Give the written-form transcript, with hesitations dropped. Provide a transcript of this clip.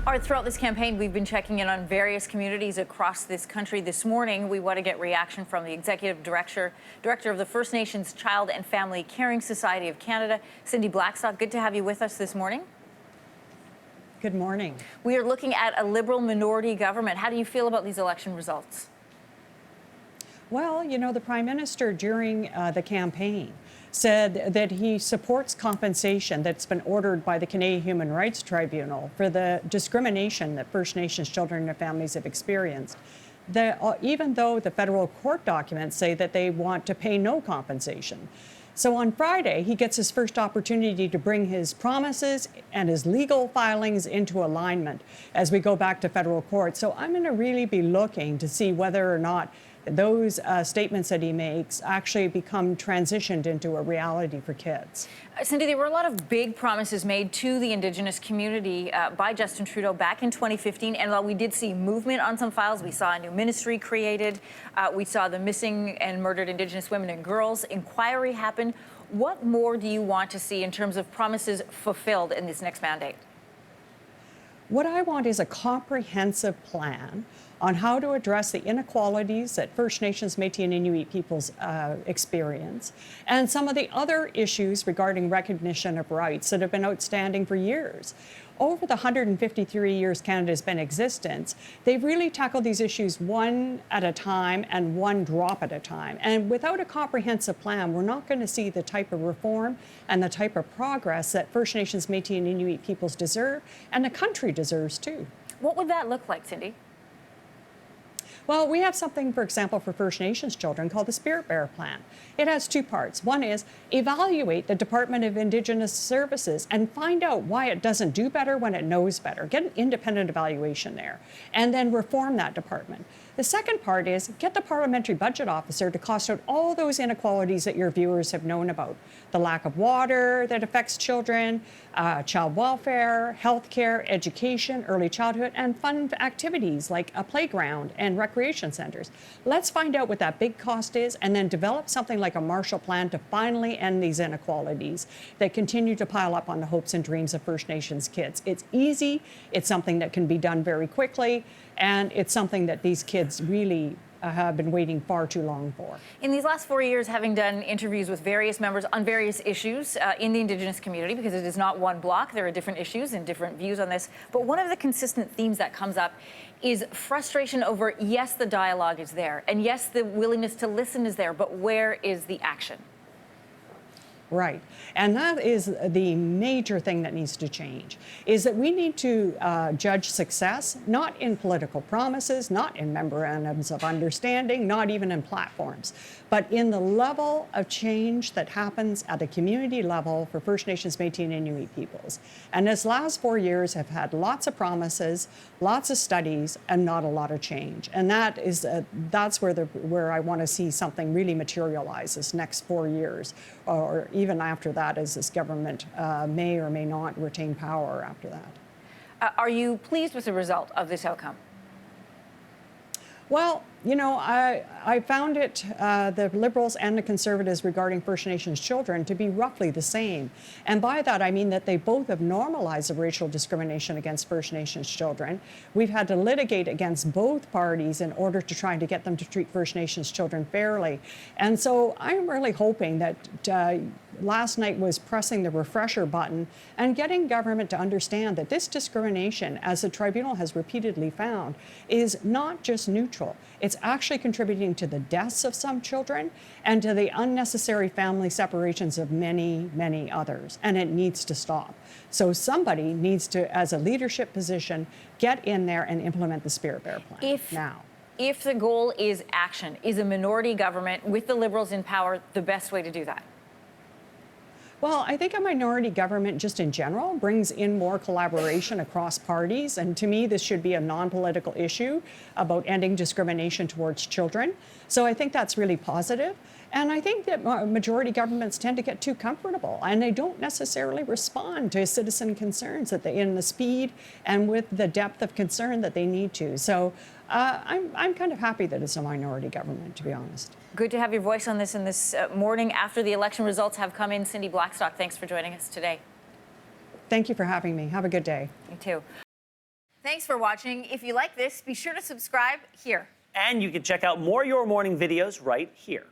All right, throughout this campaign, we've been checking in on various communities across this country. This morning, we want to get reaction from the Executive Director of the First Nations Child and Family Caring Society of Canada, Cindy Blackstock. Good to have you with us this morning. Good morning. We are looking at a Liberal minority government. How do you feel about these election results? Well, you know, the Prime Minister during the campaign said that he supports compensation that's been ordered by the Canadian Human Rights Tribunal for the discrimination that First Nations children and their families have experienced. Even though the federal court documents say that they want to pay no compensation. So on Friday, he gets his first opportunity to bring his promises and his legal filings into alignment as we go back to federal court. So I'm going to really be looking to see whether or not those statements that he makes actually become transitioned into a reality for kids. Cindy, there were a lot of big promises made to the Indigenous community by Justin Trudeau back in 2015. And while we did see movement on some files, we saw a new ministry created. We saw the missing and murdered Indigenous women and girls inquiry happen. What more do you want to see in terms of promises fulfilled in this next mandate? What I want is a comprehensive plan on how to address the inequalities that First Nations, Métis and Inuit peoples experience, and some of the other issues regarding recognition of rights that have been outstanding for years. Over the 153 years Canada's been in existence, they've really tackled these issues one at a time and one drop at a time. And without a comprehensive plan, we're not going to see the type of reform and the type of progress that First Nations, Métis and Inuit peoples deserve, and the country deserves too. What would that look like, Cindy? Well, we have something, for example, for First Nations children called the Spirit Bearer Plan. It has two parts. One is evaluate the Department of Indigenous Services and find out why it doesn't do better when it knows better. Get an independent evaluation there, and then reform that department. The second part is get the Parliamentary Budget Officer to cost out all those inequalities that your viewers have known about. The lack of water that affects children, child welfare, healthcare, education, early childhood, and fun activities like a playground and recreation centers. Let's find out what that big cost is and then develop something like a Marshall Plan to finally end these inequalities that continue to pile up on the hopes and dreams of First Nations kids. It's easy, it's something that can be done very quickly, and it's something that these kids really have been waiting far too long for. In these last 4 years, having done interviews with various members on various issues in the Indigenous community, because it is not one block, there are different issues and different views on this, but one of the consistent themes that comes up is frustration over, yes, the dialogue is there, and yes, the willingness to listen is there, but where is the action? Right. And that is the major thing that needs to change, is that we need to judge success, not in political promises, not in memorandums of understanding, not even in platforms, but in the level of change that happens at a community level for First Nations, Métis and Inuit peoples. And this last 4 years have had lots of promises, lots of studies, and not a lot of change. And that is that's where I want to see something really materialize this next 4 years, or even after that, as this government may or may not retain power after that. Are you pleased with the result of this outcome? Well, you know, I found it, the Liberals and the Conservatives regarding First Nations children to be roughly the same. And by that, I mean that they both have normalized the racial discrimination against First Nations children. We've had to litigate against both parties in order to try to get them to treat First Nations children fairly. And so I'm really hoping that last night was pressing the refresher button and getting government to understand that this discrimination, as the tribunal has repeatedly found, is not just neutral. It's actually contributing to the deaths of some children and to the unnecessary family separations of many, many others. And it needs to stop. So somebody needs to, as a leadership position, get in there and implement the Spirit Bearer Plan now. If the goal is action, is a minority government with the Liberals in power the best way to do that? Well, I think a minority government just in general brings in more collaboration across parties. And to me, this should be a non-political issue about ending discrimination towards children. So I think that's really positive. And I think that majority governments tend to get too comfortable and they don't necessarily respond to citizen concerns that they, in the speed and with the depth of concern that they need to. So I'm kind of happy that it's a minority government, to be honest. Good to have your voice on this in this morning after the election results have come in. Cindy Blackstock, thanks for joining us today. Thank you for having me. Have a good day. You too. Thanks for watching. If you like this, be sure to subscribe here. And you can check out more Your Morning videos right here.